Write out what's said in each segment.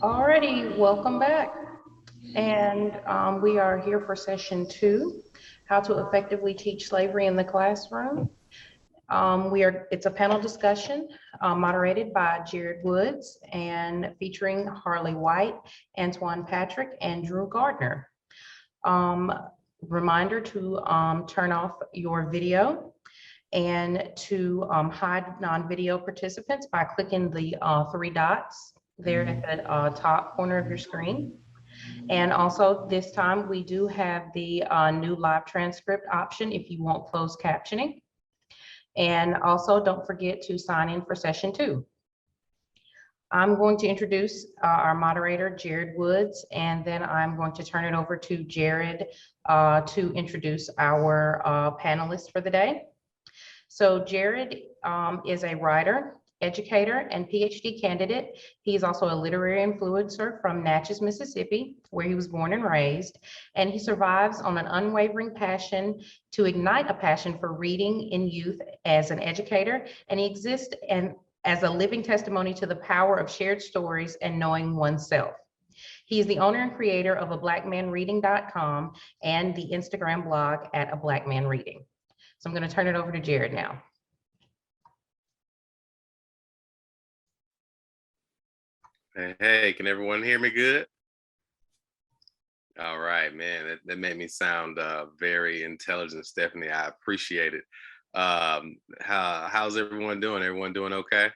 Alrighty, welcome back. And we are here for session 2, how to effectively teach slavery in the classroom. It's a panel discussion moderated by Jared Woods and featuring Harley White, Antoine Patrick, and Drew Gardner. Um, Reminder to turn off your video and to hide non-video participants by clicking the 3 dots there at the top corner of your screen. And also this time we do have the new live transcript option if you want closed captioning. And also don't forget to sign in for session 2. I'm going to introduce our moderator, Jared Woods, and then I'm going to turn it over to Jared to introduce our panelists for the day. So Jared is a writer, educator, and PhD candidate. He's also a literary influencer from Natchez, Mississippi, where he was born and raised. And he survives on an unwavering passion to ignite a passion for reading in youth as an educator. And he exists as a living testimony to the power of shared stories and knowing oneself. He is the owner and creator of ablackmanreading.com and the Instagram blog at ablackmanreading. So I'm going to turn it over to Jared now. Hey, can everyone hear me good? All right, man, that made me sound very intelligent, Stephanie. I appreciate it. How's everyone doing? Everyone doing okay?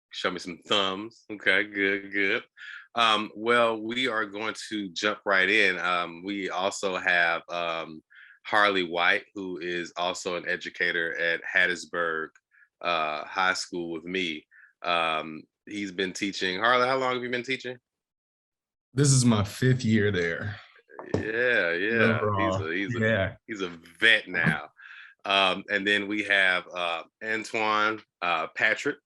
Show me some thumbs. Okay, good. Well, we are going to jump right in. We also have Harley White, who is also an educator at Hattiesburg High School with me. He's been teaching. Harley, how long have you been teaching? This is my 5th year there. Yeah. He's a vet now. And then we have Antoine Patrick,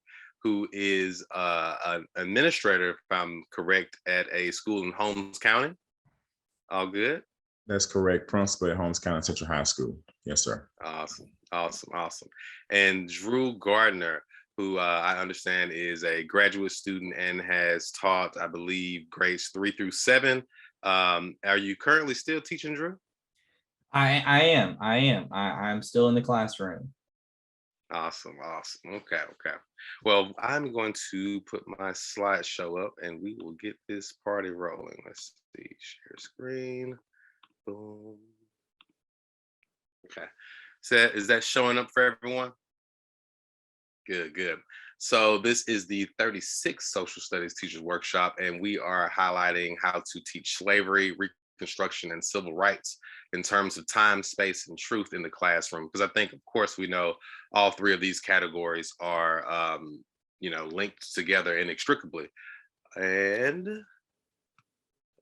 who is an administrator, if I'm correct, at a school in Holmes County. All good? That's correct. Principal at Holmes County Central High School. Yes, sir. Awesome. And Drew Gardner, who I understand is a graduate student and has taught, I believe, grades 3 through 7. Are you currently still teaching, Drew? I am. I'm still in the classroom. Awesome. Okay. Well, I'm going to put my slideshow up and we will get this party rolling. Let's see, share screen. Boom. Okay. So is that showing up for everyone? Good. So this is the 36th Social Studies Teachers Workshop, and we are highlighting how to teach slavery, Reconstruction, and civil rights in terms of time, space, and truth in the classroom. Because I think, of course, we know all 3 of these categories are, linked together inextricably. And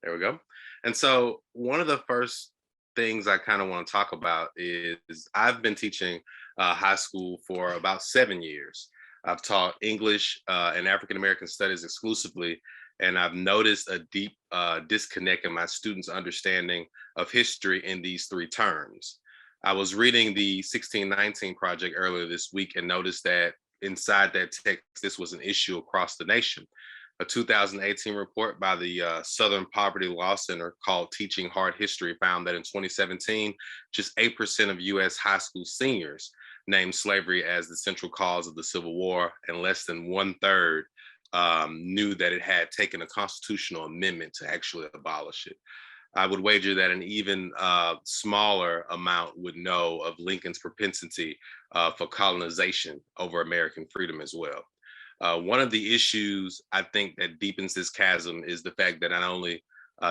there we go. And so one of the first things I kind of want to talk about is I've been teaching high school for about 7 years. I've taught English and African American studies exclusively, and I've noticed a deep disconnect in my students' understanding of history in these 3 terms. I was reading the 1619 Project earlier this week and noticed that inside that text, this was an issue across the nation. A 2018 report by the Southern Poverty Law Center called Teaching Hard History found that in 2017, just 8% of US high school seniors named slavery as the central cause of the Civil War, and less than 1/3 knew that it had taken a constitutional amendment to actually abolish it. I would wager that an even smaller amount would know of Lincoln's propensity for colonization over American freedom as well. One of the issues I think that deepens this chasm is the fact that not only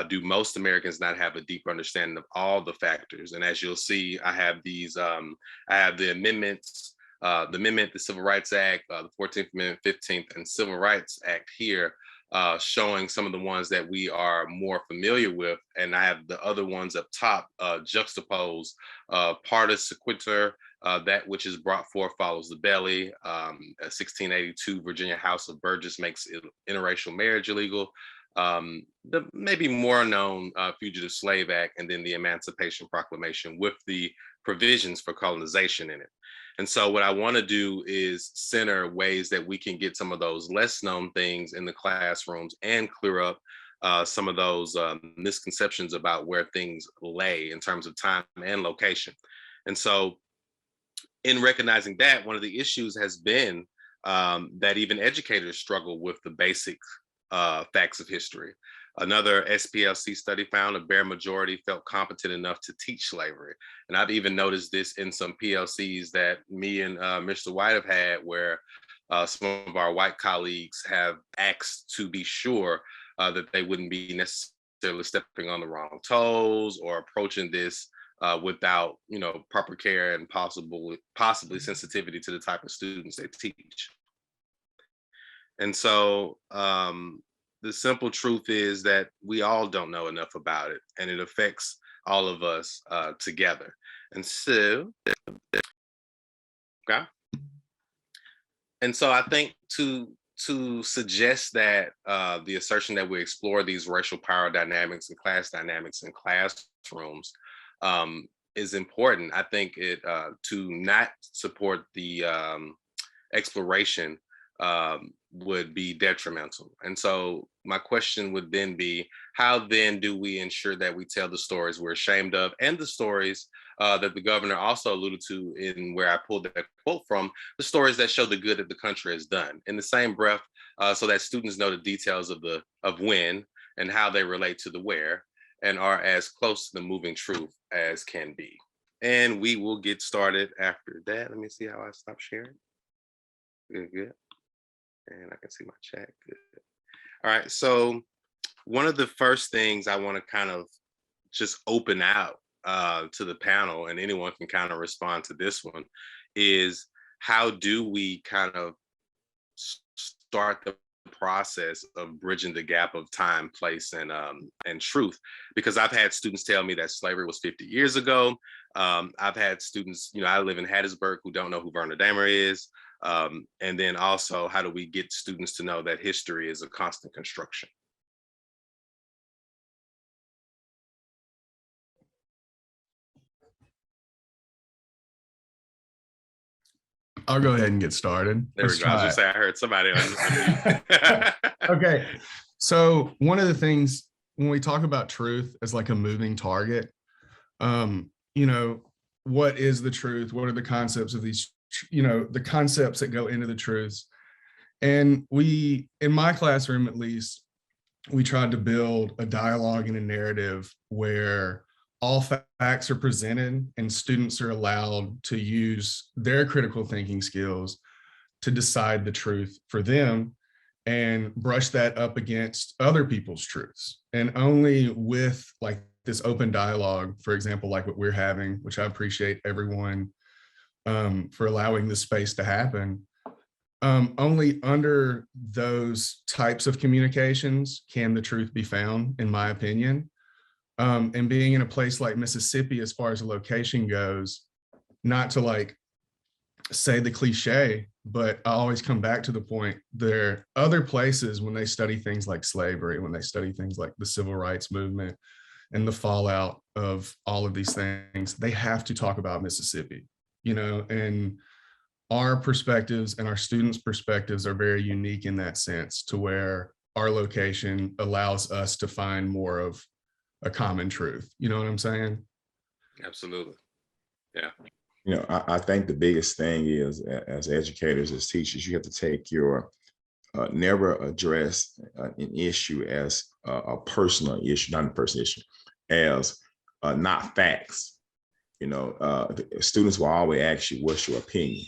do most Americans not have a deeper understanding of all the factors, and as you'll see, I have these, I have the amendments, the Civil Rights Act, the 14th Amendment, 15th, and Civil Rights Act here, showing some of the ones that we are more familiar with, and I have the other ones up top juxtaposed, partus sequitur, that which is brought forth follows the belly. 1682 Virginia House of Burgess makes interracial marriage illegal. The maybe more known Fugitive Slave Act, and then the Emancipation Proclamation with the provisions for colonization in it. And so what I want to do is center ways that we can get some of those less known things in the classrooms and clear up some of those misconceptions about where things lay in terms of time and location. And so in recognizing that, one of the issues has been that even educators struggle with the basic facts of history. Another SPLC study found a bare majority felt competent enough to teach slavery. And I've even noticed this in some PLCs that me and Mr. White have had, where some of our white colleagues have asked to be sure that they wouldn't be necessarily stepping on the wrong toes or approaching this without, proper care and possibly sensitivity to the type of students they teach. And so the simple truth is that we all don't know enough about it, and it affects all of us together. And so, okay. And so I think to suggest that the assertion that we explore these racial power dynamics and class dynamics in classrooms is important. I think it to not support the exploration would be detrimental. And so my question would then be, how then do we ensure that we tell the stories we're ashamed of, and the stories that the governor also alluded to in where I pulled that quote from, the stories that show the good that the country has done in the same breath, so that students know the details of when and how they relate to the where, and are as close to the moving truth as can be. And we will get started after that. Let me see how I stop sharing. Good. And I can see my chat. Good. All right. So one of the first things I want to kind of just open out to the panel, and anyone can kind of respond to this one, is how do we kind of start the process of bridging the gap of time, place, and truth? Because I've had students tell me that slavery was 50 years ago. I've had students, I live in Hattiesburg, who don't know who Vernon Dahmer is. And then also, how do we get students to know that history is a constant construction? I'll go ahead and get started. There we go. I was just saying, I heard somebody on. Okay. So one of the things when we talk about truth as like a moving target, what is the truth? What are the concepts of these, the concepts that go into the truths? And we, in my classroom at least, we tried to build a dialogue and a narrative where all facts are presented and students are allowed to use their critical thinking skills to decide the truth for them and brush that up against other people's truths. And only with like this open dialogue, for example, like what we're having, which I appreciate everyone for allowing this space to happen, only under those types of communications can the truth be found, in my opinion. And being in a place like Mississippi, as far as the location goes, not to like say the cliche, but I always come back to the point, there are other places when they study things like slavery, when they study things like the civil rights movement and the fallout of all of these things, they have to talk about Mississippi, and our perspectives and our students' perspectives are very unique in that sense, to where our location allows us to find more of a common truth. You know what I'm saying? Absolutely. Yeah. I think the biggest thing is, as educators, as teachers, you have to take your never address an issue as a personal issue, not a personal issue, as not facts. Students will always ask you, what's your opinion?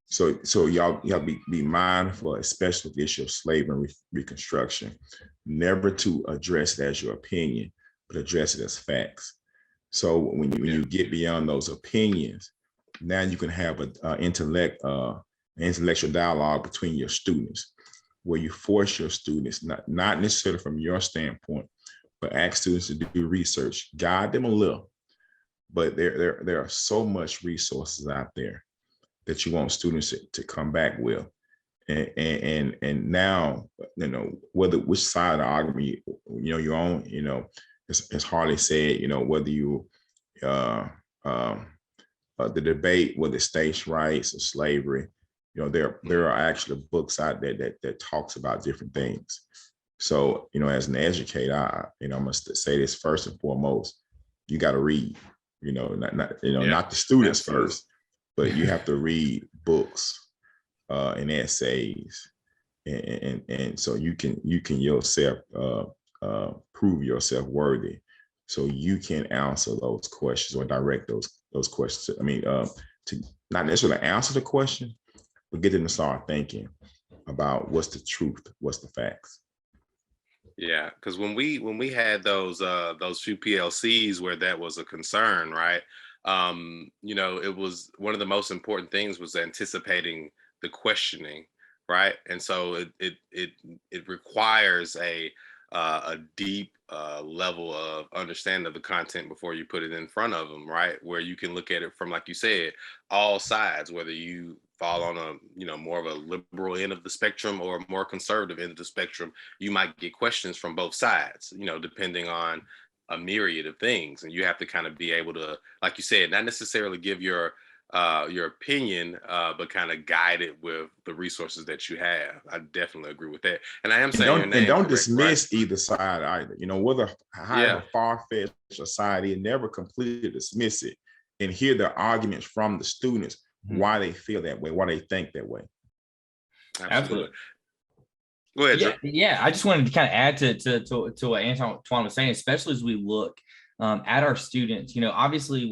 So y'all be mindful, especially with the issue of slavery and Reconstruction, never to address it as your opinion, but address it as facts. So when you get beyond those opinions, now you can have an intellectual dialogue between your students, where you force your students, not necessarily from your standpoint, but ask students to do research, guide them a little. But there are so much resources out there that you want students to come back with. And now, which side of the argument, you're on, it's hardly said, whether you the debate whether states' rights or slavery. You know, there are actually books out there that talks about different things. So, you know, as an educator, I must say this first and foremost, you got to read, not the students absolutely. first, but you have to read books and essays. And so you can yourself prove yourself worthy, so you can answer those questions or direct those questions. To not necessarily answer the question, but get them to start thinking about what's the truth, what's the facts. Yeah, because when we had those few PLCs where that was a concern, right? It was one of the most important things was anticipating the questioning, right? And so it requires a deep level of understanding of the content before you put it in front of them, right? Where you can look at it from, like you said, all sides, whether you fall on a more of a liberal end of the spectrum or a more conservative end of the spectrum, you might get questions from both sides, depending on a myriad of things. And you have to kind of be able to, like you said, not necessarily give your opinion, but kind of guide it with the resources that you have. I definitely agree with that. And I am saying your name Don't correct, dismiss right? either side either. Whether Yeah, however far-fetched society, never completely dismiss it, and hear the arguments from the students why they feel that way, why they think that way. absolutely. Go ahead, Yeah, Joe. yeah. I just wanted to kind of add to what Antoine was saying, especially as we look at our students. Obviously,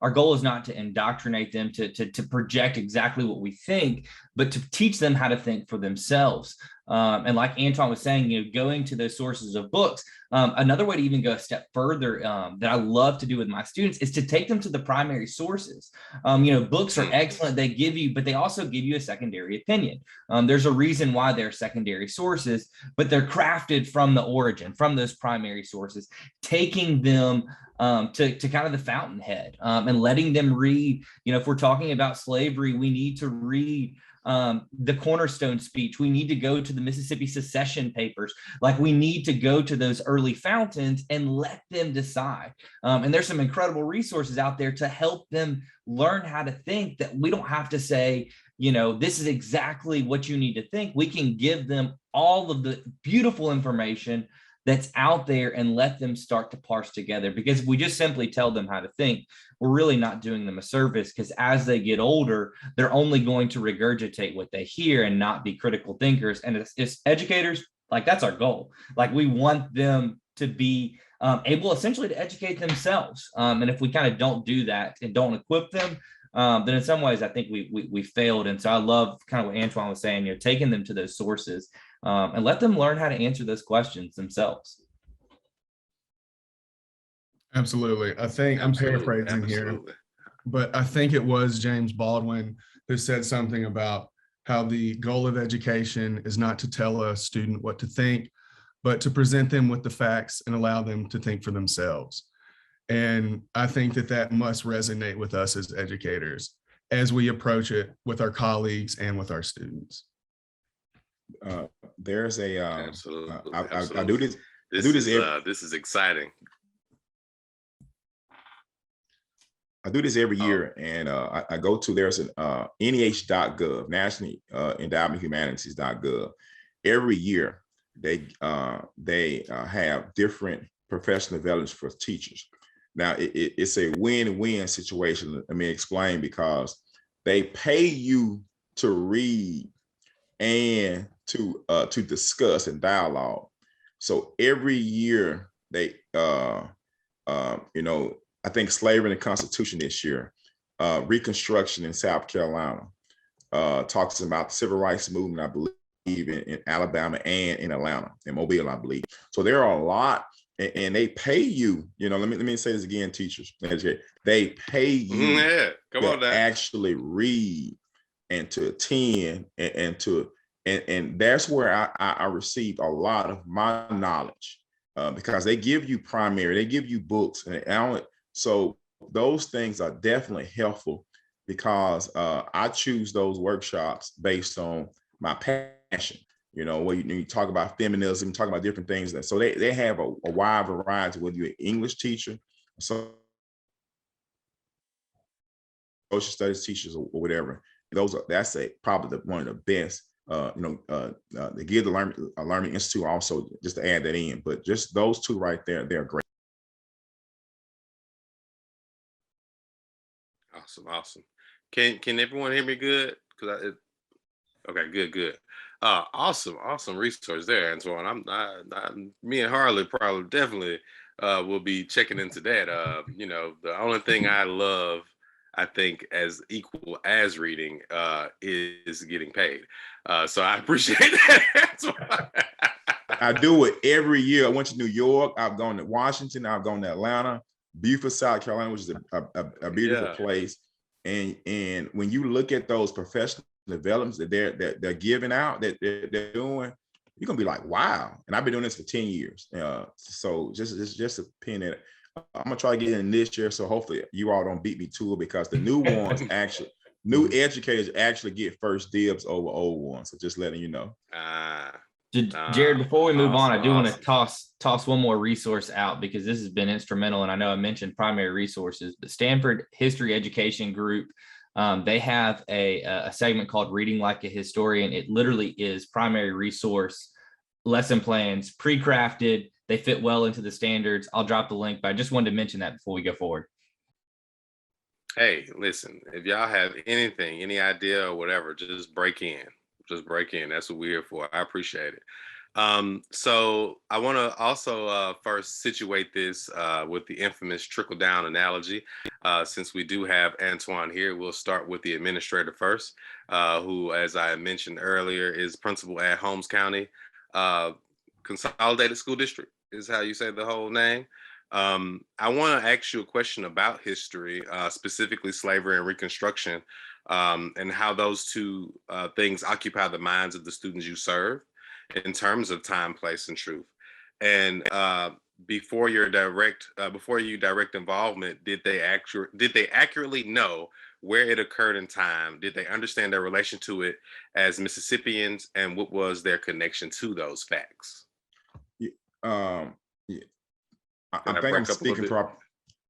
our goal is not to indoctrinate them to project exactly what we think, but to teach them how to think for themselves. And like Antoine was saying, going to those sources of books. Another way to even go a step further that I love to do with my students is to take them to the primary sources. Books are excellent. They give you, but they also give you a secondary opinion. There's a reason why they're secondary sources, but they're crafted from the origin, from those primary sources, taking them to kind of the fountainhead and letting them read. If we're talking about slavery, we need to read the Cornerstone speech. We need to go to the Mississippi Secession papers. Like, we need to go to those early fountains and let them decide. And there's some incredible resources out there to help them learn how to think, that we don't have to say, this is exactly what you need to think. We can give them all of the beautiful information that's out there and let them start to parse together. Because if we just simply tell them how to think, we're really not doing them a service, because as they get older, they're only going to regurgitate what they hear and not be critical thinkers. And it's educators, like, that's our goal. Like, we want them to be able essentially to educate themselves. And if we kind of don't do that and don't equip them, then in some ways I think we failed. And so I love kind of what Antoine was saying, taking them to those sources and let them learn how to answer those questions themselves. Absolutely. I think I'm paraphrasing here, Absolutely. but I think it was James Baldwin who said something about how the goal of education is not to tell a student what to think, but to present them with the facts and allow them to think for themselves. And I think that must resonate with us as educators as we approach it with our colleagues and with our students. There's a Absolutely. I Absolutely. do this. This is exciting. I do this every year, and I go to, there's an NEH.gov, National Endowment Humanities.gov. Every year they have different professional developments for teachers. Now it's a win-win situation. Let me explain, because they pay you to read and to discuss and dialogue. So every year they I think slavery and the Constitution this year, Reconstruction in South Carolina, talks about the civil rights movement, I believe, in Alabama and in Atlanta, in Mobile, I believe. So there are a lot, and they pay you, let me say this again, teachers, they pay you to actually read and to attend and that's where I received a lot of my knowledge, because they give you primary, they give you books, so those things are definitely helpful, because I choose those workshops based on my passion. Where you talk about feminism, talk about different things. So they have a wide variety, whether you're an English teacher, so social studies teachers or whatever, that's probably one of the best. They give the Learning Institute also, just to add that in, but just those two right there, they're great. Awesome. Can everyone hear me good? Okay, good. Awesome resource there, Antoine. Me and Harley probably definitely will be checking into that. The only thing I love, I think, as equal as reading, is getting paid. So I appreciate that. I do it every year. I went to New York. I've gone to Washington. I've gone to Atlanta, Beaufort, South Carolina, which is a beautiful place. And when you look at those professional developments that they're giving out, that they're doing, you're gonna be like, wow. And I've been doing this for 10 years. So just a pin in it. I'm gonna try to get in this year, so hopefully you all don't beat me to it, because the new ones new educators actually get first dibs over old ones. So just letting you know. Jared, before we move on, I do want to awesome. toss one more resource out, because this has been instrumental. And I know I mentioned primary resources, but Stanford History Education Group, they have a segment called Reading Like a Historian. It literally is primary resource, lesson plans, pre-crafted. They fit well into the standards. I'll drop the link, but I just wanted to mention that before we go forward. Hey, listen, if y'all have anything, any idea or whatever, just break in. That's what we're here for. I appreciate it. So I want to also first situate this with the infamous trickle down analogy. Since we do have Antoine here, we'll start with the administrator first, who, as I mentioned earlier, is principal at Holmes County Consolidated School District, is how you say the whole name. I want to ask you a question about history, specifically slavery and Reconstruction, and how those two things occupy the minds of the students you serve in terms of time, place, and truth. And before you direct involvement, did they accurately know where it occurred in time? Did they understand their relation to it as Mississippians, and what was their connection to those facts? I think I'm speaking for.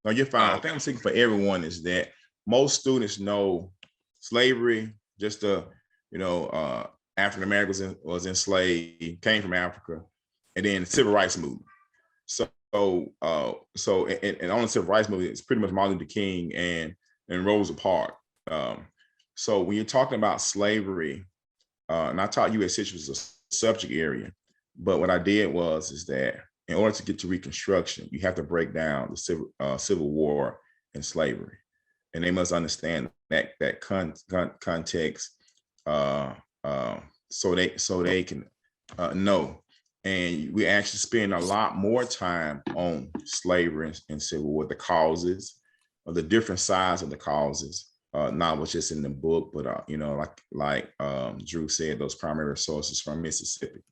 No, you're fine. I think I'm speaking for everyone. Is that most students know slavery, just African Americans was enslaved, came from Africa, and then the Civil Rights Movement. So on the Civil Rights Movement, it's pretty much Martin Luther King and Rosa Parks. So when you're talking about slavery, and I taught U.S. history was a subject area, but what I did is that in order to get to Reconstruction, you have to break down the Civil War and slavery, and they must understand that context, so they can know. And we actually spend a lot more time on slavery and Civil War, the causes, or the different sides of the causes, not what's just in the book, but like Drew said, those primary sources from Mississippi,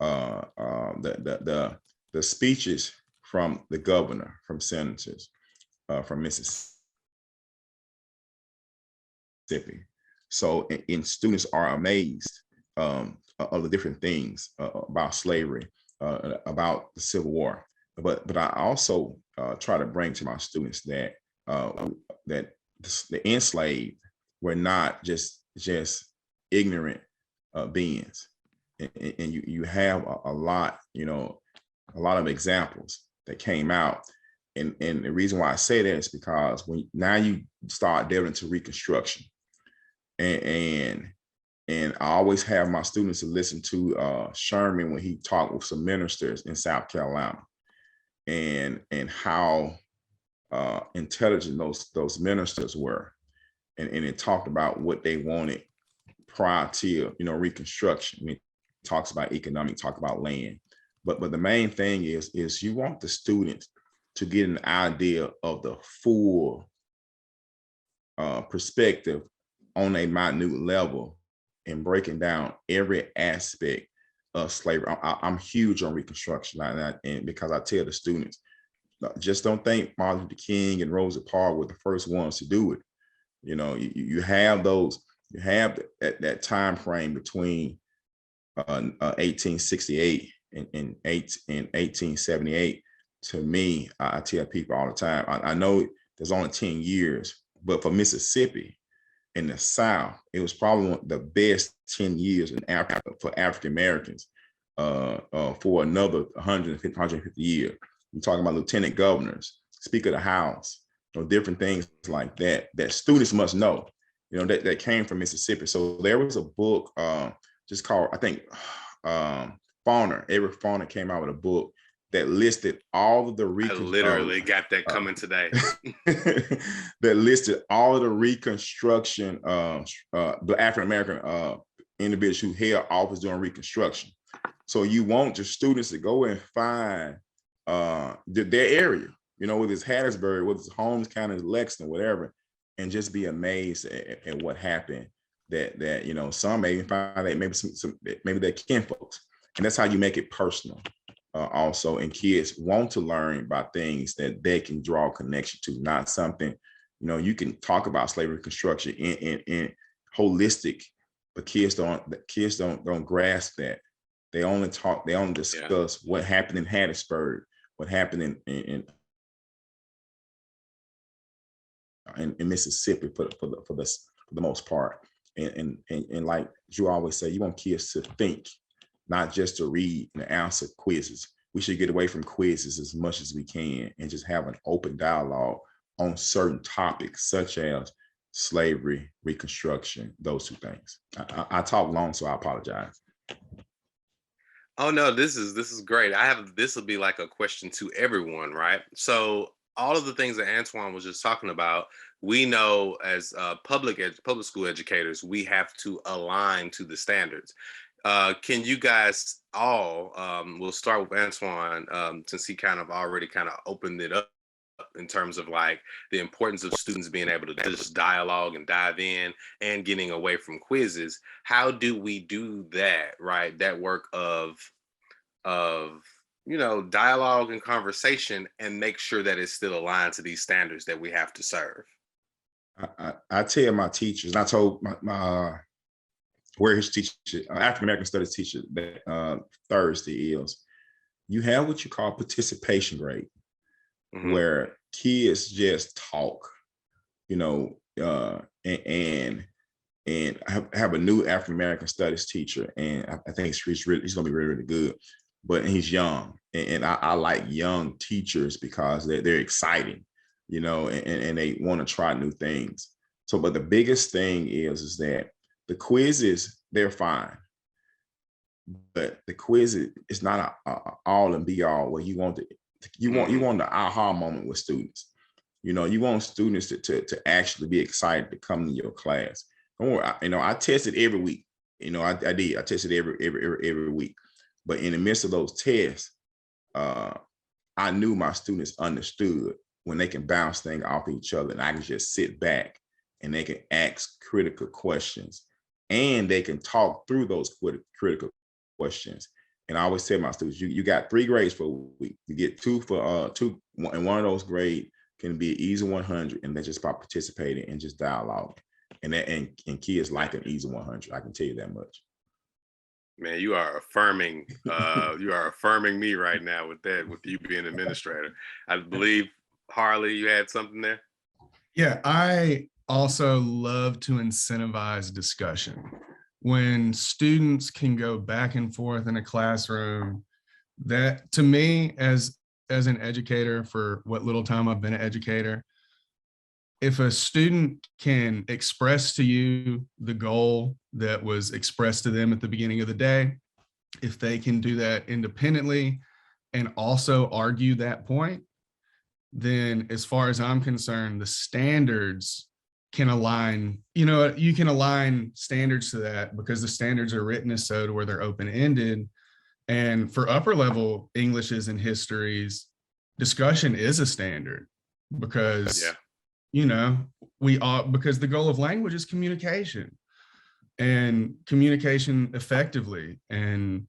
the speeches from the governor, from senators, from Mississippi. So, and students are amazed of the different things about slavery, about the Civil War. But I also try to bring to my students that the enslaved were not just ignorant beings, and you have a lot of examples that came out. And the reason why I say that is because now you start delving into Reconstruction, and I always have my students to listen to Sherman when he talked with some ministers in South Carolina, and how intelligent those ministers were, and it talked about what they wanted prior to Reconstruction. It talks about economic, talk about land, but the main thing is you want the students to get an idea of the full perspective on a minute level, and breaking down every aspect of slavery. I'm huge on Reconstruction, and because I tell the students, just don't think Martin Luther King and Rosa Parks were the first ones to do it. You have that time frame between 1868 and 1878. To me, I tell people all the time, I know there's only 10 years, But for Mississippi in the South, it was probably one of the best 10 years in Africa for African Americans for another 150 years. We're talking about lieutenant governors, Speaker of the House, different things like that, that students must know, that came from Mississippi. So there was a book just called, I think, Fauner. Eric Fauner came out with a book that listed all of the I literally got that coming today. that listed all of the Reconstruction, the African American individuals who held office during Reconstruction. So you want your students to go and find their area, whether it's Hattiesburg, whether it's Holmes County, Lexington, whatever, and just be amazed at what happened. That some may even find that maybe they're kin folks, and that's how you make it personal. Also, and kids want to learn about things that they can draw a connection to, not something, you can talk about slavery reconstruction in holistic, but kids don't grasp that. They only discuss what happened in Hattiesburg, what happened in Mississippi for the most part. And like you always say, you want kids to think, not just to read and answer quizzes. We should get away from quizzes as much as we can and just have an open dialogue on certain topics such as slavery, Reconstruction, those two things. I talk long, so I apologize. Oh no, this is great. This will be like a question to everyone, right? So all of the things that Antoine was just talking about, we know as public school educators, we have to align to the standards. Can you guys all, we'll start with Antoine, since he kind of already opened it up in terms of like the importance of students being able to just dialogue and dive in and getting away from quizzes. How do we do that, right? That work of dialogue and conversation, and make sure that it's still aligned to these standards that we have to serve. I tell my teachers, and I told my where his teacher, African American Studies teacher, that Thursday is, you have what you call participation grade, where kids just talk, and I have a new African American Studies teacher, and I think he's going to be really, really good. But he's young, and I like young teachers because they're exciting, and they want to try new things. So, but the biggest thing is that the quizzes, they're fine, but the quiz is not a all and be all where you want the aha moment with students. You want students to actually be excited to come to your class. Don't worry, I tested every week. I tested every week. But in the midst of those tests, I knew my students understood when they can bounce things off each other, and I can just sit back and they can ask critical questions, and they can talk through those critical questions. And I always tell my students, you got 3 grades for a week. You get 2 for 2, and one of those grades can be an easy 100, and that's just about participating and just dialogue. And kids like an easy 100. I can tell you that much. Man, you are affirming me right now with you being administrator. I believe, Harley, you had something there? Yeah, I also love to incentivize discussion. When students can go back and forth in a classroom, that to me, as an educator, for what little time I've been an educator, if a student can express to you the goal that was expressed to them at the beginning of the day, if they can do that independently and also argue that point, then as far as I'm concerned, the standards can align, you can align standards to that because the standards are written as so to where they're open-ended. And for upper level Englishes and histories, discussion is a standard because because the goal of language is communication and communication effectively. And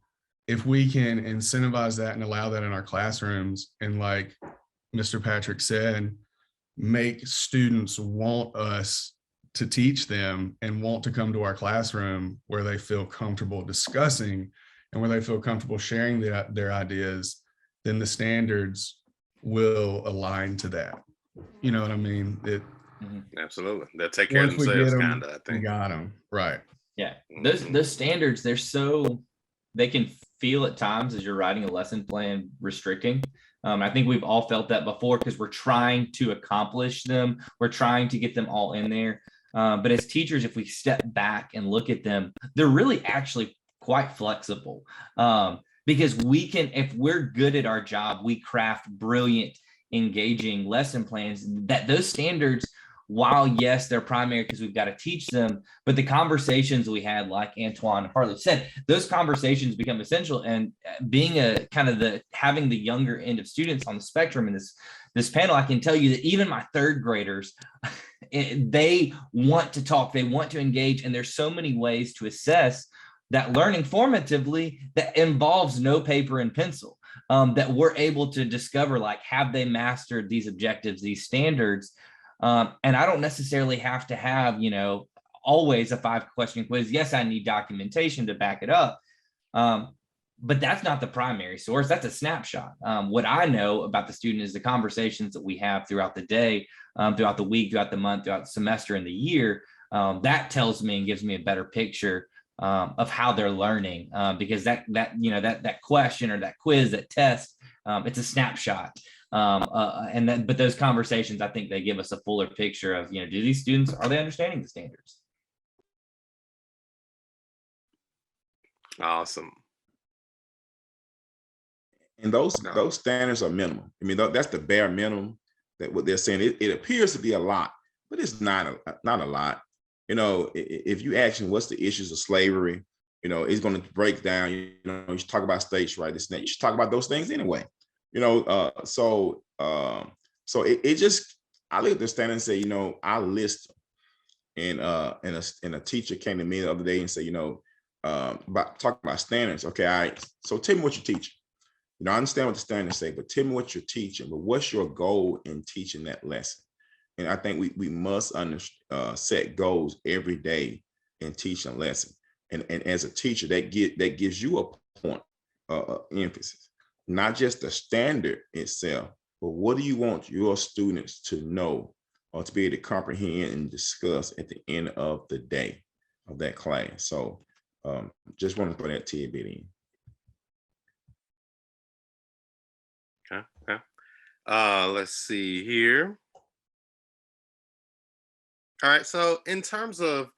if we can incentivize that and allow that in our classrooms, and like Mr. Patrick said, make students want us to teach them and want to come to our classroom where they feel comfortable discussing and where they feel comfortable sharing their ideas, then the standards will align to that. You know what I mean? Absolutely. They'll take care of Once we get themselves, them, kind of, I we think. got them. Right. Yeah, Mhm. those standards, they can feel at times as you're writing a lesson plan restricting. I think we've all felt that before because we're trying to accomplish them. We're trying to get them all in there. But as teachers, if we step back and look at them, they're really actually quite flexible. Because we can, if we're good at our job, we craft brilliant, engaging lesson plans that those standards, while yes, they're primary because we've got to teach them, but the conversations we had, like Antoine Hartley said, those conversations become essential. And being a kind of having the younger end of students on the spectrum in this panel, I can tell you that even my third graders, they want to talk, they want to engage, and there's so many ways to assess that learning formatively that involves no paper and pencil. That we're able to discover, like, have they mastered these objectives, these standards? And I don't necessarily have to have, always a 5-question quiz. Yes, I need documentation to back it up. But that's not the primary source. That's a snapshot. What I know about the student is the conversations that we have throughout the day, throughout the week, throughout the month, throughout the semester and the year. That tells me and gives me a better picture of how they're learning, because that question or that quiz, that test, it's a snapshot. But those conversations, I think they give us a fuller picture of, do these students, are they understanding the standards? Awesome. And those standards are minimum. I mean, that's the bare minimum that what they're saying. It appears to be a lot, but it's not a lot. If you ask him what's the issues of slavery, it's going to break down. You should talk about states' rights. You should talk about those things anyway. So it just, I look at the standard and say, I list them. And a teacher came to me the other day and said, about talking about standards. Okay, all right. So tell me what you're teaching. I understand what the standards say, but tell me what you're teaching. But what's your goal in teaching that lesson? And I think we must set goals every day in teaching a lesson. And as a teacher, that gives you a point emphasis, not just the standard itself, but what do you want your students to know or to be able to comprehend and discuss at the end of the day of that class. So just want to throw that tidbit in. Okay. Let's see here. All right. So in terms of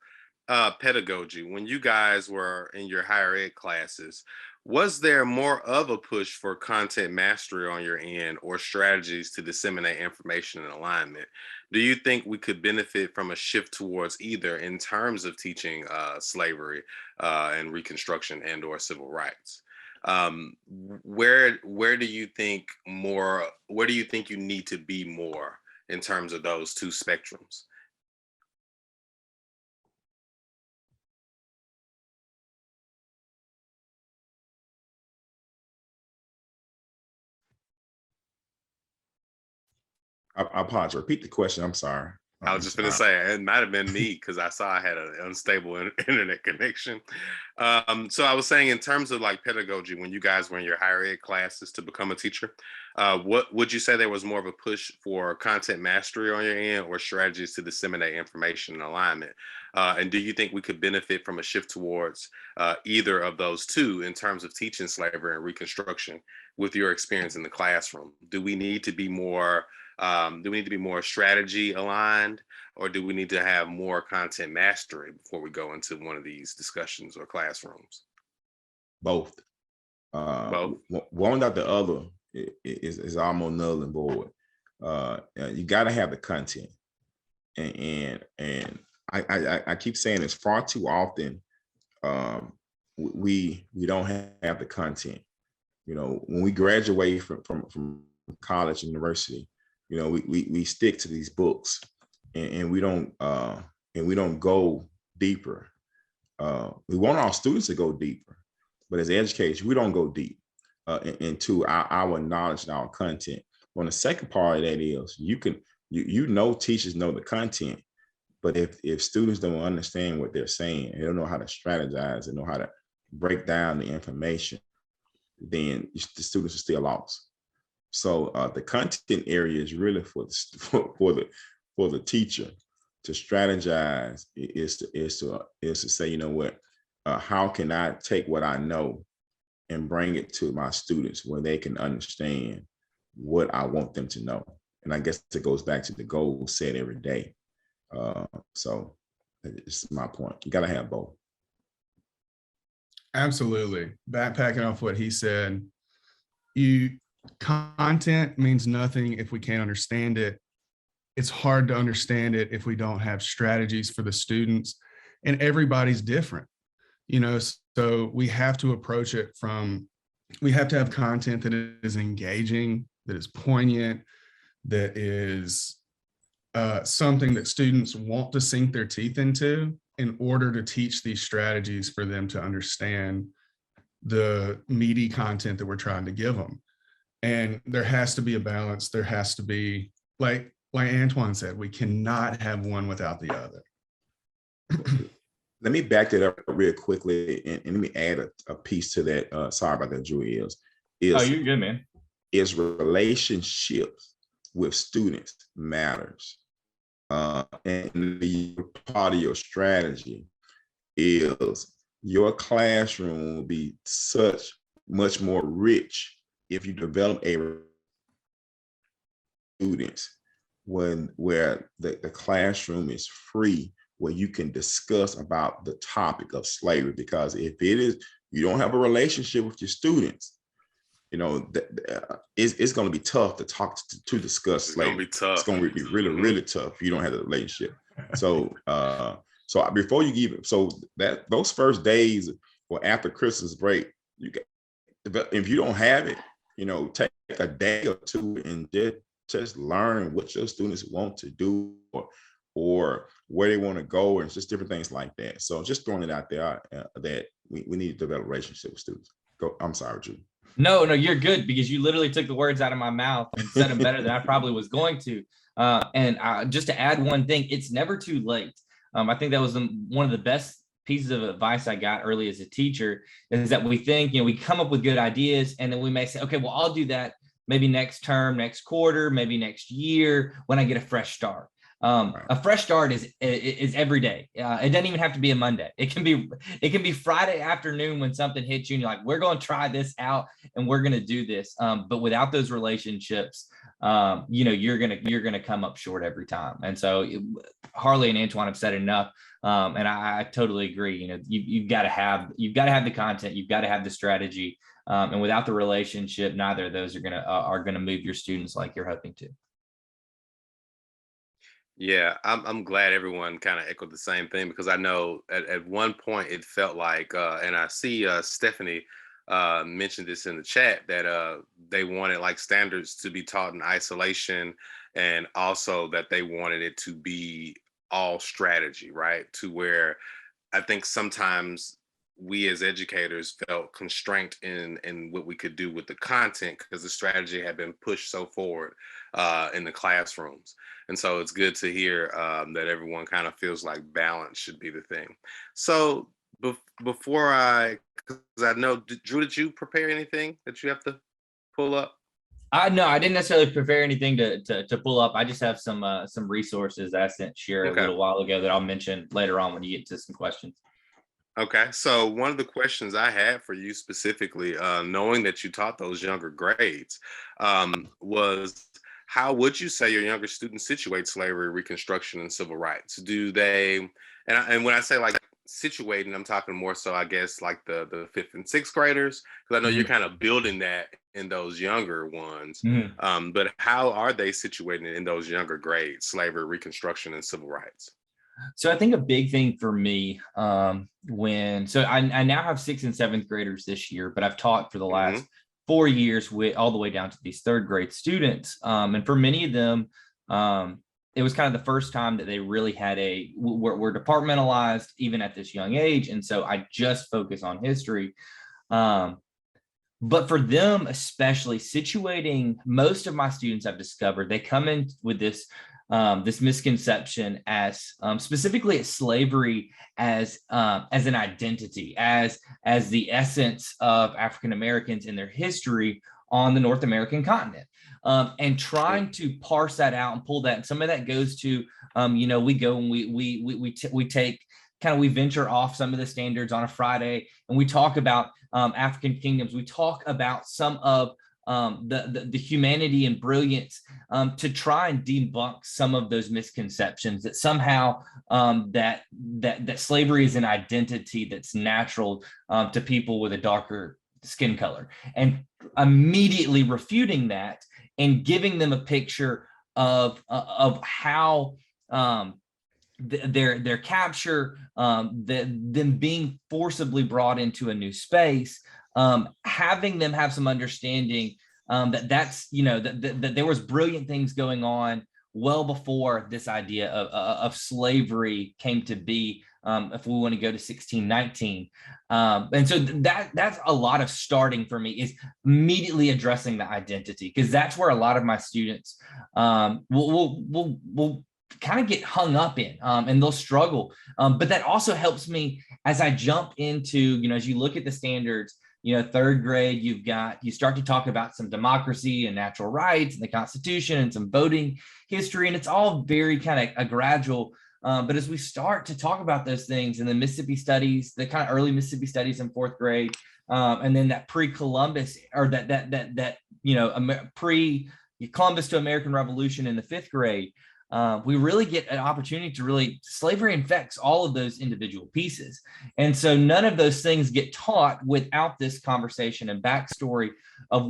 pedagogy, when you guys were in your higher ed classes, was there more of a push for content mastery on your end or strategies to disseminate information and alignment? Do you think we could benefit from a shift towards either in terms of teaching slavery and Reconstruction and or civil rights? Where do you think you need to be more in terms of those two spectrums? I apologize. Repeat the question. I'm sorry. I was just going to say it might have been me because I saw I had an unstable internet connection. So I was saying, in terms of like pedagogy, when you guys were in your higher ed classes to become a teacher, what would you say there was more of a push for content mastery on your end or strategies to disseminate information and alignment? And do you think we could benefit from a shift towards either of those two in terms of teaching slavery and Reconstruction with your experience in the classroom? Do we need to be more strategy aligned, or do we need to have more content mastery before we go into one of these discussions or classrooms? Both. Both. One without the other is almost null and void. You got to have the content, and I keep saying this far too often. We don't have the content. When we graduate from college, university, we stick to these books, and we don't go deeper. We want our students to go deeper, but as educators, we don't go deep into our knowledge and our content. On the second part of that is teachers know the content, but if students don't understand what they're saying, they don't know how to strategize and know how to break down the information, then the students are still lost. So the content area is really for for the teacher to strategize is to say, you know what, how can I take what I know and bring it to my students where they can understand what I want them to know. And I guess it goes back to the goal set every day. So it's my point. You got to have both. Absolutely. Backpacking off what he said, content means nothing if we can't understand it. It's hard to understand it if we don't have strategies for the students, and everybody's different, so we have to approach it we have to have content that is engaging, that is poignant, that is something that students want to sink their teeth into in order to teach these strategies for them to understand the meaty content that we're trying to give them. And there has to be a balance. There has to be, like Antoine said, we cannot have one without the other. Let me back that up real quickly and let me add a piece to that. Sorry about that, Drew. Oh, you're good, man. Is relationships with students matters. And the part of your strategy is your classroom will be much more rich if you develop a students where the classroom is free, where you can discuss about the topic of slavery. Because if you don't have a relationship with your students, it's going to be tough to discuss slavery. It's going to be really, really tough if you don't have a relationship. So before you even, those first days or after Christmas break, if you don't have it, take a day or two and just learn what your students want to do or where they want to go, and just different things like that. So just throwing it out there that we need to develop a relationship with students. I'm sorry, Drew. No, you're good, because you literally took the words out of my mouth and said them better than I probably was going to. And just to add one thing, it's never too late. I think that was one of the best pieces of advice I got early as a teacher, is that we think, we come up with good ideas, and then we may say, okay, well, I'll do that maybe next term, next quarter, maybe next year when I get a fresh start. A fresh start is every day. It doesn't even have to be a Monday. It can be Friday afternoon when something hits you and you're like, we're going to try this out and we're going to do this. But without those relationships, you're going to come up short every time. And so Harley and Antoine have said enough. And I totally agree. You've got to have the content, you've got to have the strategy. And without the relationship, neither of those are going to move your students like you're hoping to. Yeah, I'm glad everyone kind of echoed the same thing, because I know at one point it felt like, and I see Stephanie mentioned this in the chat, that they wanted like standards to be taught in isolation, and also that they wanted it to be all strategy, right? To where I think sometimes we as educators felt constrained in what we could do with the content, because the strategy had been pushed so forward in the classrooms. And so it's good to hear that everyone kind of feels like balance should be the thing. So before because I know, Drew, did you prepare anything that you have to pull up? No, I didn't necessarily prepare anything to pull up. I just have some resources that I sent Shira a little while ago that I'll mention later on when you get to some questions. Okay, so one of the questions I had for you specifically, knowing that you taught those younger grades, was how would you say your younger students situate slavery, Reconstruction, and civil rights? Do they, and when I say like situating, I'm talking more so, I guess, like the 5th and 6th graders, because I know you're kind of building that in those younger ones. But how are they situated in those younger grades, slavery, Reconstruction, and civil rights? So I think a big thing for me, I now have 6th and 7th graders this year, but I've taught for the last 4 years with all the way down to these 3rd grade students. And for many of them, it was kind of the first time that they really had were departmentalized even at this young age. And so I just focus on history. But for them, especially situating, most of my students I've discovered, they come in with this misconception as specifically at slavery as an identity, as the essence of African Americans in their history, on the North American continent. And trying to parse that out and pull that. And some of that goes to, we go and we take we venture off some of the standards on a Friday, and we talk about African kingdoms. We talk about some of the humanity and brilliance to try and debunk some of those misconceptions that somehow that slavery is an identity that's natural to people with a darker skin color, and immediately refuting that and giving them a picture of how their capture, them being forcibly brought into a new space, having them have some understanding that there was brilliant things going on well before this idea of slavery came to be. If we want to go to 1619, and so that's a lot of starting for me, is immediately addressing the identity, because that's where a lot of my students will kind of get hung up in, and they'll struggle. But that also helps me as I jump into, as you look at the standards, third grade, you start to talk about some democracy and natural rights and the Constitution and some voting history, and it's all very kind of a gradual. But as we start to talk about those things, and the Mississippi studies, the kind of early Mississippi studies in fourth grade, and then that pre-Columbus, or that pre-Columbus to American Revolution in the fifth grade, we really get an opportunity to slavery infects all of those individual pieces. And so none of those things get taught without this conversation and backstory of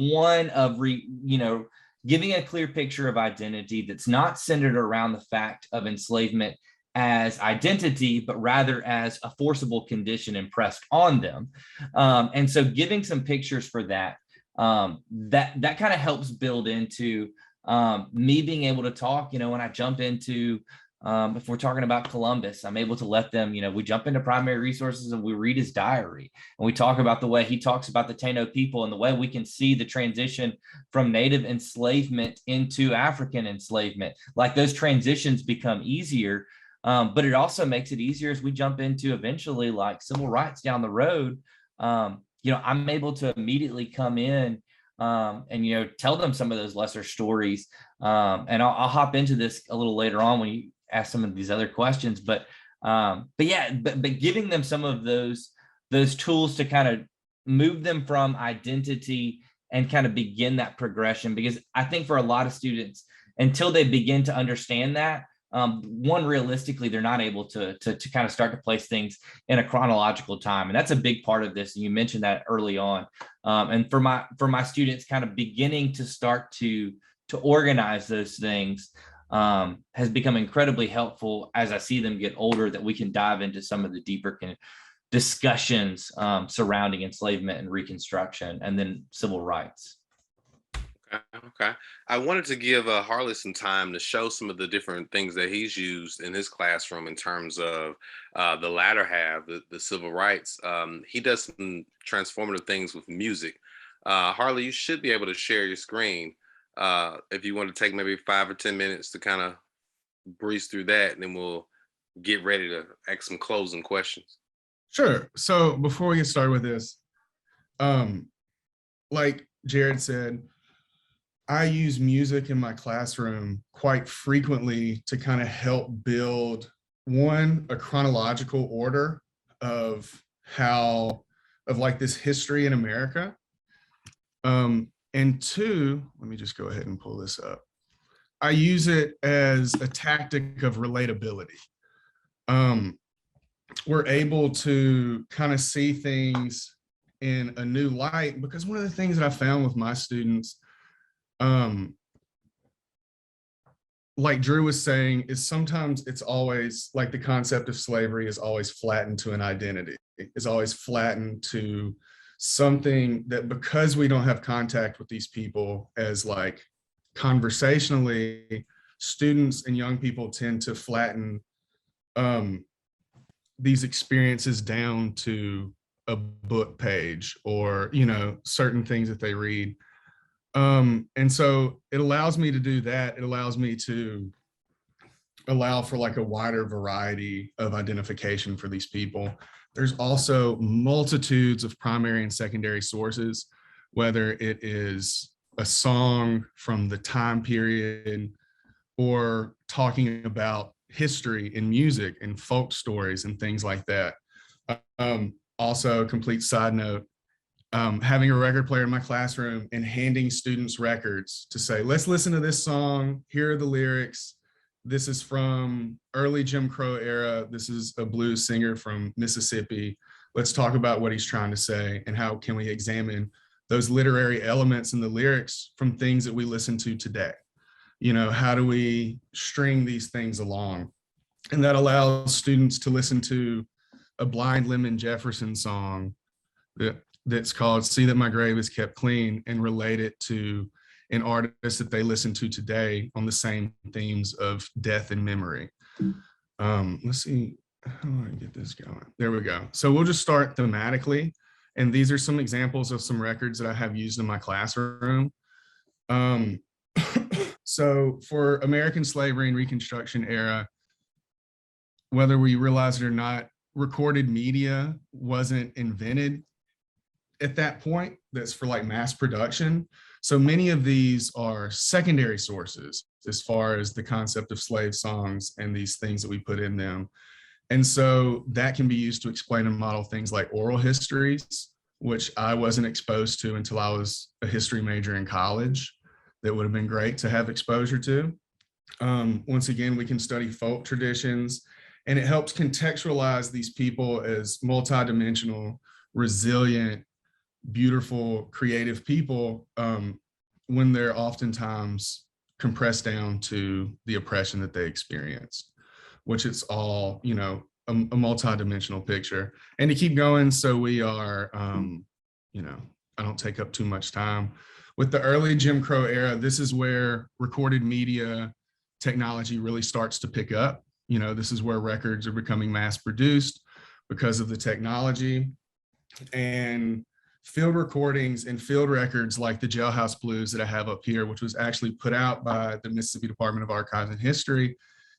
giving a clear picture of identity that's not centered around the fact of enslavement as identity, but rather as a forcible condition impressed on them. And so giving some pictures for that, that kind of helps build into me being able to talk, when I jump into, if we're talking about Columbus, I'm able to let them, we jump into primary resources and we read his diary, and we talk about the way he talks about the Taino people and the way we can see the transition from native enslavement into African enslavement. Like, those transitions become easier, but it also makes it easier as we jump into eventually like civil rights down the road. I'm able to immediately come in and tell them some of those lesser stories, and I'll hop into this a little later on when you ask some of these other questions, but giving them some of those tools to kind of move them from identity and kind of begin that progression, because I think for a lot of students, until they begin to understand that, realistically, they're not able to kind of start to place things in a chronological time. And that's a big part of this. And you mentioned that early on. And for my students, kind of beginning to start to organize those things has become incredibly helpful as I see them get older, that we can dive into some of the deeper discussions surrounding enslavement and Reconstruction, and then civil rights. Okay. I wanted to give Harley some time to show some of the different things that he's used in his classroom in terms of the latter half, the civil rights. He does some transformative things with music. Harley, you should be able to share your screen if you want to take maybe 5 or 10 minutes to kind of breeze through that, and then we'll get ready to ask some closing questions. Sure. So before we get started with this, like Jared said, I use music in my classroom quite frequently to kind of help build, one, a chronological order of this history in America. And two, let me just go ahead and pull this up. I use it as a tactic of relatability. We're able to kind of see things in a new light, because one of the things that I found with my students, like Drew was saying, is sometimes it's always like the concept of slavery is always flattened to an identity. It's always flattened to something that, because we don't have contact with these people as like conversationally, students and young people tend to flatten these experiences down to a book page or, certain things that they read. And so it allows me to do that. It allows me to allow for like a wider variety of identification for these people. There's also multitudes of primary and secondary sources whether it is a song from the time period or talking about history and music and folk stories and things like that. Also, a complete side note, having a record player in my classroom and handing students records to say, let's listen to this song, here are the lyrics. This is from early Jim Crow era. This is a blues singer from Mississippi. Let's talk about what he's trying to say and how can we examine those literary elements in the lyrics from things that we listen to today. You know, how do we string these things along? And that allows students to listen to a Blind Lemon Jefferson song that's called See That My Grave Is Kept Clean and relate it to an artist that they listen to today on the same themes of death and memory. Let's see, how do I get this going? There we go. So we'll just start thematically. And these are some examples of some records that I have used in my classroom. So for American slavery and Reconstruction era, whether we realize it or not, recorded media wasn't invented at that point. That's for like mass production. So many of these are secondary sources as far as the concept of slave songs and these things that we put in them. And so that can be used to explain and model things like oral histories, which I wasn't exposed to until I was a history major in college. That would have been great to have exposure to. Once again, we can study folk traditions, and it helps contextualize these people as multidimensional, resilient, beautiful, creative people when they're oftentimes compressed down to the oppression that they experienced, which it's all, you know, a multidimensional picture. And to keep going, so we are, you know, I don't take up too much time. With the early Jim Crow era, this is where recorded media technology really starts to pick up. You know, this is where records are becoming mass produced because of the technology. And field recordings and field records like the Jailhouse Blues that I have up here, which was actually put out by the Mississippi Department of Archives and History.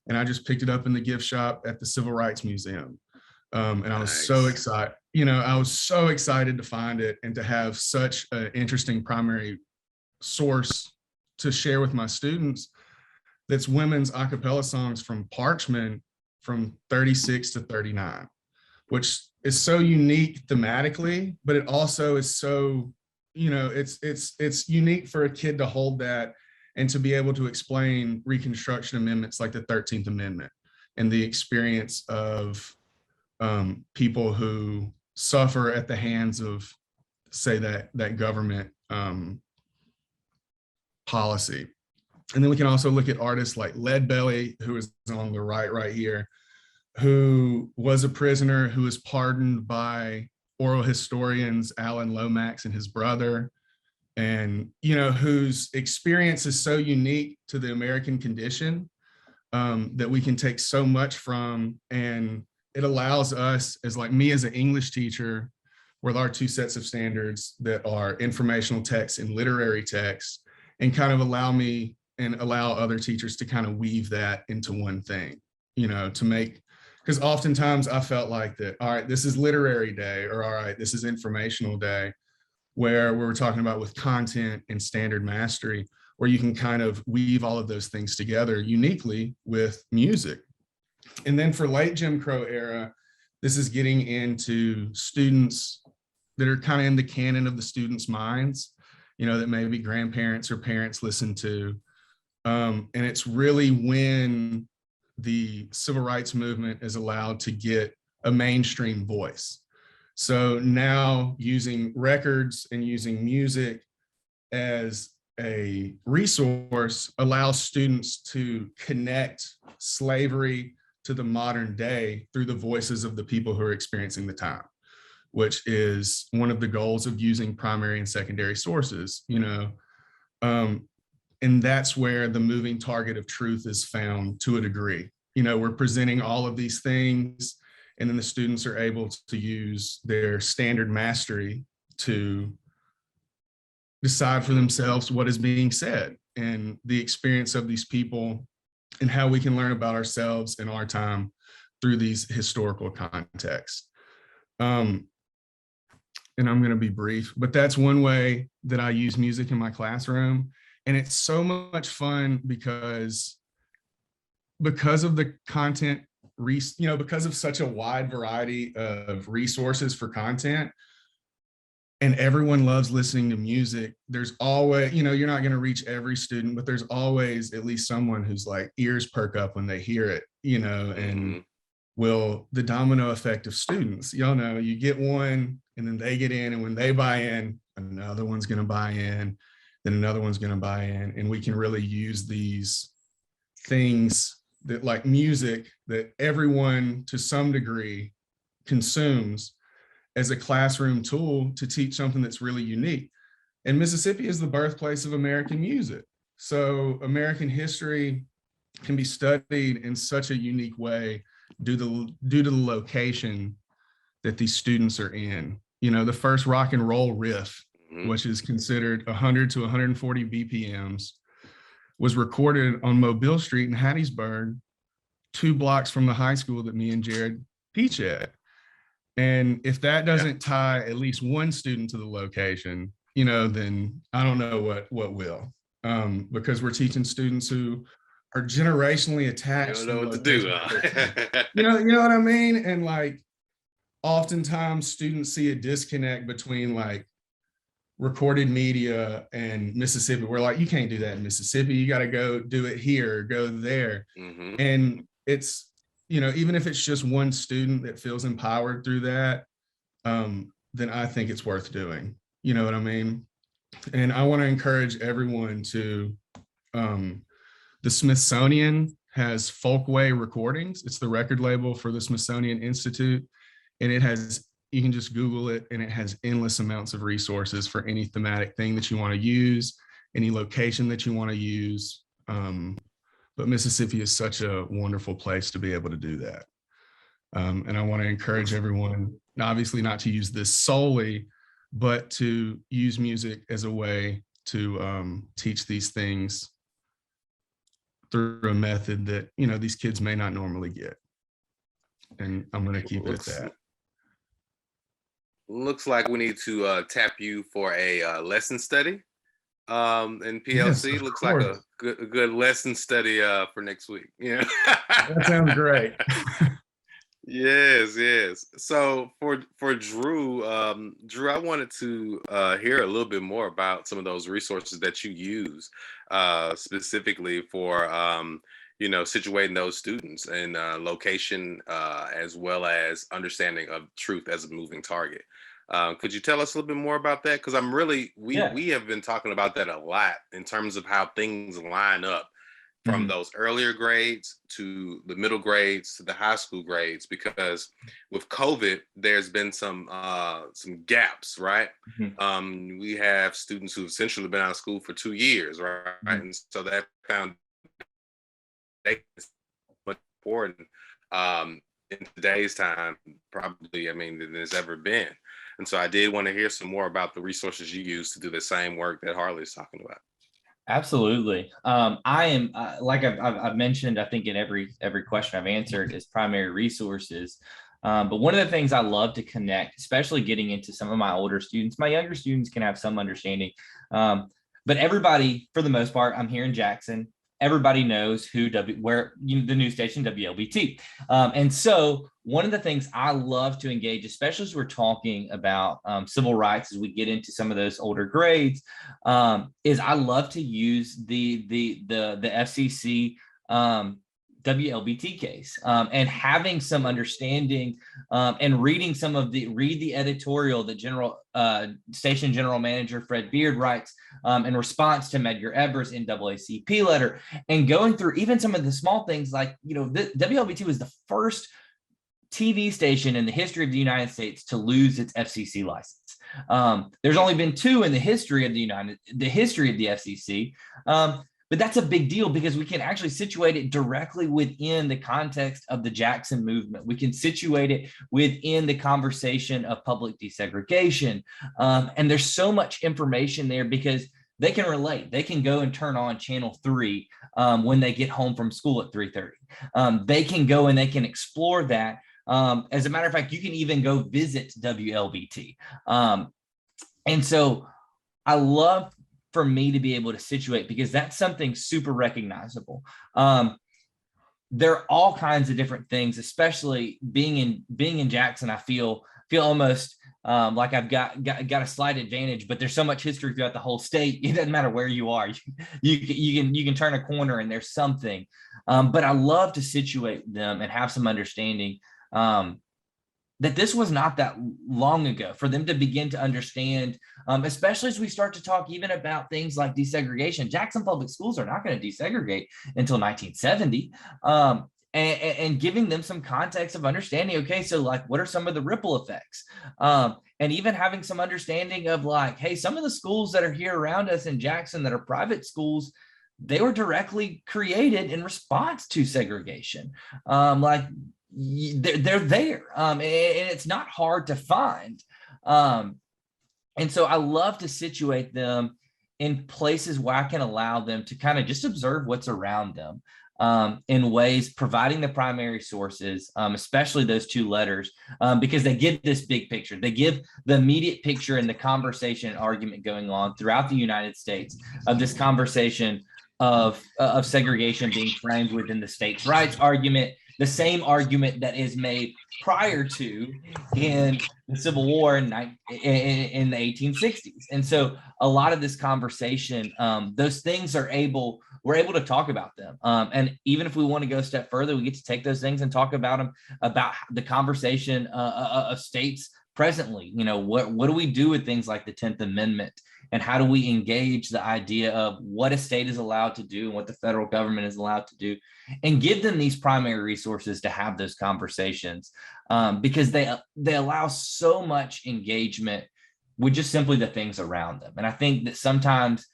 And I just picked it up in the gift shop at the Civil Rights Museum. And I was so excited, you know, I was so excited to find it and to have such an interesting primary source to share with my students. That's women's a cappella songs from Parchman from 36 to 39, which is so unique thematically, but it also is so, you know, it's unique for a kid to hold that and to be able to explain Reconstruction amendments like the 13th Amendment and the experience of people who suffer at the hands of, say, that government policy. And then we can also look at artists like Leadbelly, who is on the right here, who was a prisoner, who was pardoned by oral historians Alan Lomax and his brother, and, you know, whose experience is so unique to the American condition that we can take so much from. And it allows us, as like me as an English teacher, with our two sets of standards that are informational text and literary text, and kind of allow me and allow other teachers to kind of weave that into one thing, you know, to make, because oftentimes I felt like that, all right, this is literary day, or all right, this is informational day, where we're talking about with content and standard mastery, where you can kind of weave all of those things together uniquely with music. And then for late Jim Crow era, this is getting into students that are kind of in the canon of the students' minds, you know, that maybe grandparents or parents listen to. And it's really when the civil rights movement is allowed to get a mainstream voice. So now using records and using music as a resource allows students to connect slavery to the modern day through the voices of the people who are experiencing the time, which is one of the goals of using primary and secondary sources, you know. And that's where the moving target of truth is found to a degree. You know, we're presenting all of these things, and then the students are able to use their standard mastery to decide for themselves what is being said and the experience of these people and how we can learn about ourselves in our time through these historical contexts. and I'm going to be brief, but that's one way that I use music in my classroom. And it's so much fun because of the content, because of such a wide variety of resources for content, and everyone loves listening to music. There's always, you're not going to reach every student, but there's always at least someone who's like ears perk up when they hear it, and the domino effect of students, y'all know, you get one and then they get in, and when they buy in, another one's going to buy in, then another one's going to buy in. And we can really use these things that, like music, that everyone to some degree consumes, as a classroom tool to teach something that's really unique. And Mississippi is the birthplace of American music. So American history can be studied in such a unique way due to the location that these students are in. The first rock and roll riff, which is considered 100 to 140 BPMs, was recorded on Mobile Street in Hattiesburg, 2 blocks from the high school that me and Jared teach at. And if that doesn't tie at least one student to the location, then I don't know what will. Because we're teaching students who are generationally attached. You don't know what to do. You know what I mean? And like, oftentimes students see a disconnect between like recorded media and Mississippi. We're like, you can't do that in Mississippi. You got to go do it here, go there. And it's, even if it's just one student that feels empowered through that, then I think it's worth doing. You know what I mean? And I want to encourage everyone to, the Smithsonian has Folkway Recordings. It's the record label for the Smithsonian Institute. And you can just Google it, and it has endless amounts of resources for any thematic thing that you want to use, any location that you want to use. But Mississippi is such a wonderful place to be able to do that. And I want to encourage everyone, obviously not to use this solely, but to use music as a way to teach these things through a method that, these kids may not normally get. And I'm going to keep it at that. Looks like we need to tap you for a lesson study in PLC. Yes, looks like a good lesson study for next week. That sounds great. Yes. So for Drew, I wanted to hear a little bit more about some of those resources that you use specifically for situating those students and location as well as understanding of truth as a moving target. Could you tell us a little bit more about that? Because we have been talking about that a lot in terms of how things line up from those earlier grades to the middle grades to the high school grades, because with COVID, there's been some gaps, right? We have students who've essentially been out of school for 2 years, right? And so that foundation is much important in today's time, probably, than there's ever been. And so I did want to hear some more about the resources you use to do the same work that Harley's talking about. Absolutely. I am like I've mentioned, I think in every question I've answered, is primary resources. But one of the things I love to connect, especially getting into some of my older students, my younger students can have some understanding. But everybody, for the most part, I'm here in Jackson. Everybody knows the news station WLBT. And so one of the things I love to engage, especially as we're talking about civil rights, as we get into some of those older grades, is I love to use the FCC WLBT case and having some understanding and reading read the editorial that station general manager Fred Beard writes in response to Medgar Evers' NAACP letter, and going through even some of the small things like, the WLBT was the first TV station in the history of the United States to lose its FCC license. There's only been 2 in the history of the FCC. But that's a big deal because we can actually situate it directly within the context of the Jackson movement. We can situate it within the conversation of public desegregation. And there's so much information there because they can relate. They can go and turn on channel 3 when they get home from school at 3:30. They can go and they can explore that As a matter of fact, you can even go visit WLBT. And so I love for me to be able to situate, because that's something super recognizable. There are all kinds of different things, especially being in Jackson. I feel almost like I've got a slight advantage, but there's so much history throughout the whole state. It doesn't matter where you are. You can turn a corner and there's something. But I love to situate them and have some understanding that this was not that long ago, for them to begin to understand, especially as we start to talk even about things like desegregation. Jackson Public Schools are not going to desegregate until 1970. And giving them some context of understanding, okay, so like, what are some of the ripple effects? And even having some understanding of like, hey, some of the schools that are here around us in Jackson that are private schools, they were directly created in response to segregation. They're there, and it's not hard to find. And so I love to situate them in places where I can allow them to kind of just observe what's around them, in ways, providing the primary sources, especially those two letters, because they give this big picture. They give the immediate picture and the conversation and argument going on throughout the United States of this conversation of segregation being framed within the states' rights argument, the same argument that is made prior to in the Civil War in the 1860s. And so a lot of this conversation, those things we're able to talk about them. And even if we want to go a step further, we get to take those things and talk about them, about the conversation of states presently. You know, what do we do with things like the 10th Amendment? And how do we engage the idea of what a state is allowed to do and what the federal government is allowed to do, and give them these primary resources to have those conversations, because they allow so much engagement with just simply the things around them. And I think that sometimes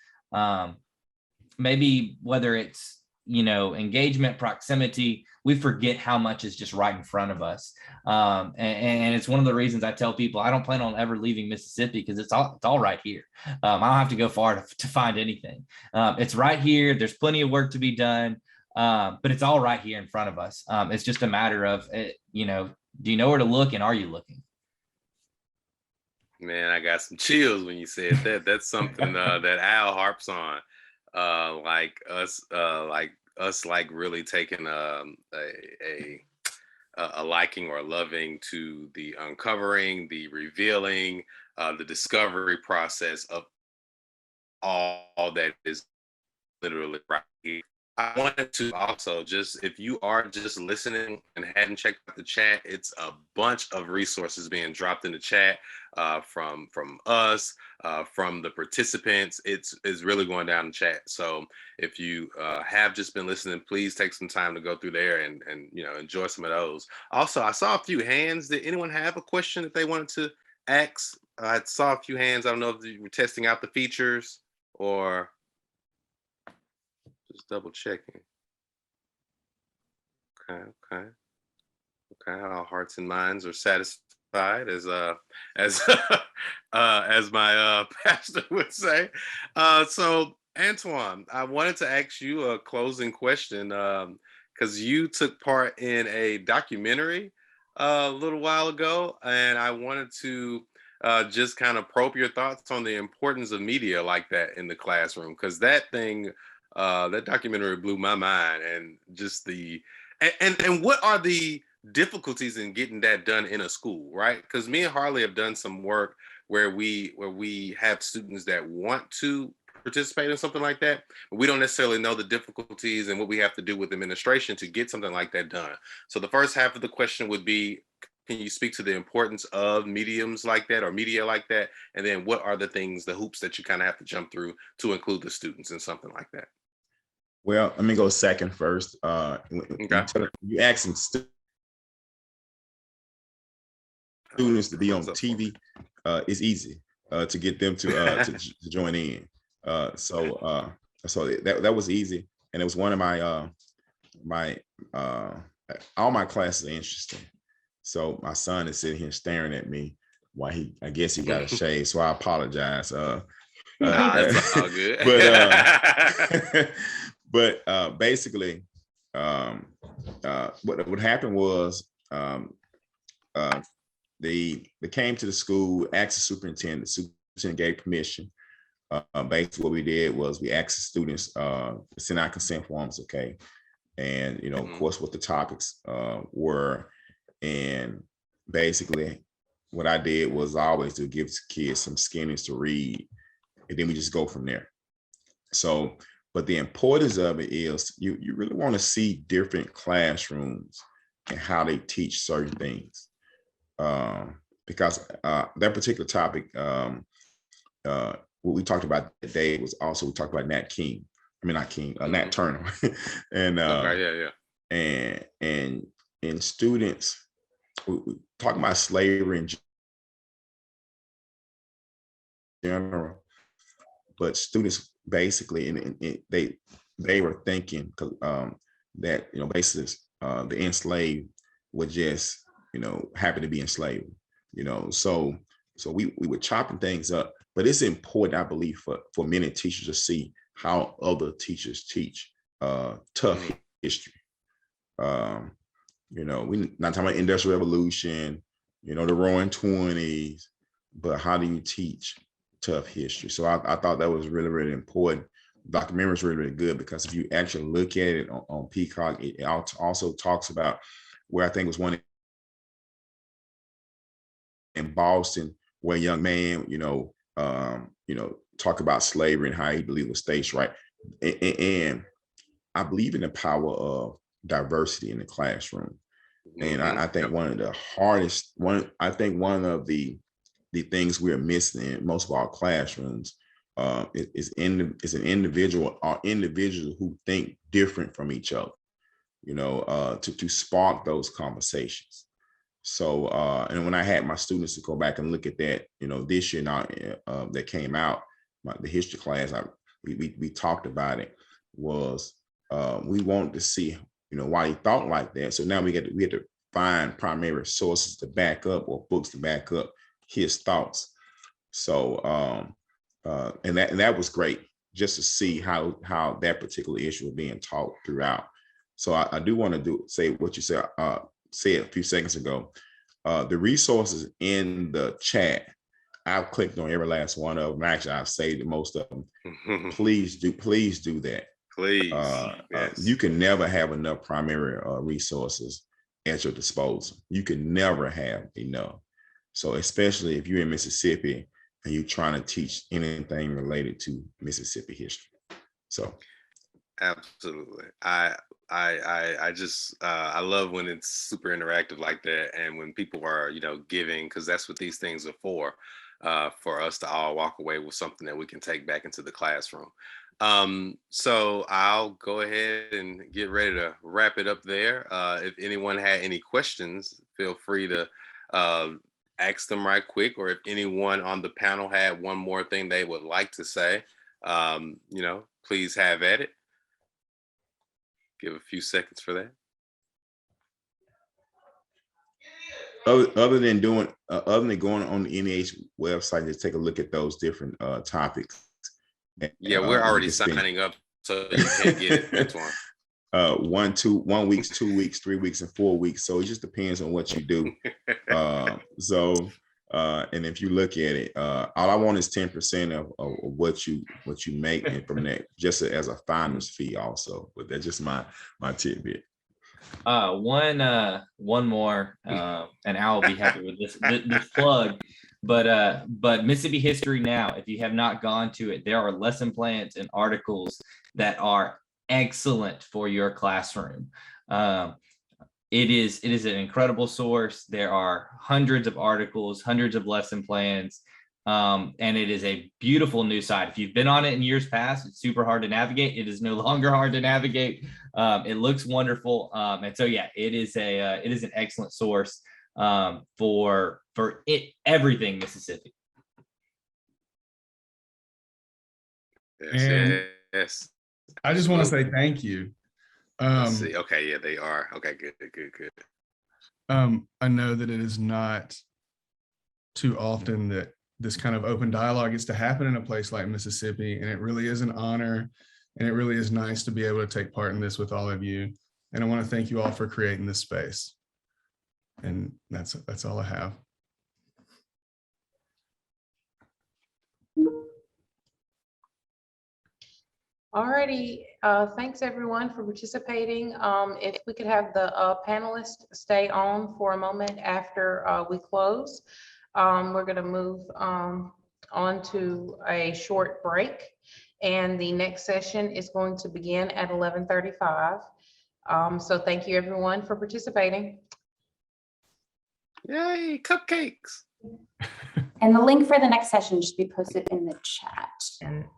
maybe whether it's, you know, engagement, proximity, we forget how much is just right in front of us. And it's one of the reasons I tell people I don't plan on ever leaving Mississippi, because it's all right here. I don't have to go far to find anything. It's right here. There's plenty of work to be done, but it's all right here in front of us. It's just a matter of, you know, do you know where to look, and are you looking? Man, I got some chills when you said that. That's something that Al harps on. Like us really taking a liking or loving to the uncovering, the revealing, the discovery process of all that is literally right here. I wanted to also just, if you are just listening and hadn't checked out the chat, it's a bunch of resources being dropped in the chat from us, from the participants. It's really going down the chat. So if you have just been listening, please take some time to go through there and you know, enjoy some of those. Also, I saw a few hands. Did anyone have a question that they wanted to ask? I saw a few hands. I don't know if you were testing out the features or just double checking. Okay. Our hearts and minds are satisfied, as my pastor would say. So Antoine, I wanted to ask you a closing question, because you took part in a documentary a little while ago, and I wanted to just kind of probe your thoughts on the importance of media like that in the classroom, because that documentary blew my mind, and just and what are the difficulties in getting that done in a school, right? Because me and Harley have done some work where we have students that want to participate in something like that, but we don't necessarily know the difficulties and what we have to do with administration to get something like that done. So the first half of the question would be, can you speak to the importance of mediums like that or media like that? And then what are the hoops that you kind of have to jump through to include the students in something like that? Well, let me go second first. Okay. You asking students to be on TV, it's easy to get them to join in. So that was easy, and it was one of my all my classes are interesting. So my son is sitting here staring at me while I guess he got a shave. So I apologize. It's all good. But basically, what happened was they came to the school, asked the superintendent. The superintendent gave permission. Basically, what we did was we asked the students send out consent forms, okay, and of course, what the topics were, and basically, what I did was always to give kids some skinners to read, and then we just go from there. So, but the importance of it is you really want to see different classrooms and how they teach certain things, because that particular topic. What we talked about today was also, we talked about Nat King. I mean, not King, Nat Turner. And and students, we talking about slavery in general, but students basically, and they were thinking that basically the enslaved were just happy to be enslaved. So we were chopping things up. But it's important, I believe, for many teachers to see how other teachers teach tough history. We're not talking about Industrial Revolution, the Roaring 20s, but how do you teach tough history? So I thought that was really, really important. The documentary is really, really good, because if you actually look at it on Peacock, it also talks about where I think was one in Boston, where a young man, talk about slavery and how he believed was states' right. And I believe in the power of diversity in the classroom. And I think one of the hardest, one of the things we're missing in most of our classrooms is an individual or individuals who think different from each other, to spark those conversations. So, and when I had my students to go back and look at that, this year now that came out, the history class, we talked about it, was we wanted to see, why he thought like that. So now we had to find primary sources to back up, or books to back up his thoughts. So, and that was great, just to see how that particular issue was being taught throughout. So I do want to say what you said a few seconds ago. The resources in the chat, I've clicked on every last one of them. Actually, I've saved most of them. Please do that. Please. Yes. You can never have enough primary resources at your disposal. You can never have enough. So especially if you're in Mississippi and you're trying to teach anything related to Mississippi history. So absolutely. I just I love when it's super interactive like that, and when people are giving, because that's what these things are for us to all walk away with something that we can take back into the classroom. So I'll go ahead and get ready to wrap it up there. If anyone had any questions, feel free to ask them right quick, or if anyone on the panel had one more thing they would like to say, please have at it. Give a few seconds for that. Other than going on the NEH website, just take a look at those different topics. Yeah, we're already signing up, so you can't get it. That's one. 1 week, 2 weeks, 3 weeks, and 4 weeks. So it just depends on what you do. And if you look at it, all I want is 10% of what you make, and from that, just as a finder's fee also. But that's just my tidbit. One more, and Al will be happy with this plug. But Mississippi History Now, if you have not gone to it, there are lesson plans and articles that are excellent for your classroom. It is an incredible source. There are hundreds of articles, hundreds of lesson plans, and it is a beautiful new site. If you've been on it in years past, it's super hard to navigate. It is no longer hard to navigate. It looks wonderful, and so yeah, it is an excellent source for everything Mississippi. Yes. I just want to say thank you. Let's see. Okay, yeah, they are. Okay, good. I know that it is not too often that this kind of open dialogue gets to happen in a place like Mississippi, and it really is an honor, and it really is nice to be able to take part in this with all of you. And I want to thank you all for creating this space. And that's all I have. Alrighty, thanks everyone for participating. If we could have the panelists stay on for a moment after we close. We're gonna move on to a short break, and the next session is going to begin at 11:35. So thank you everyone for participating. Yay, cupcakes. And the link for the next session should be posted in the chat. And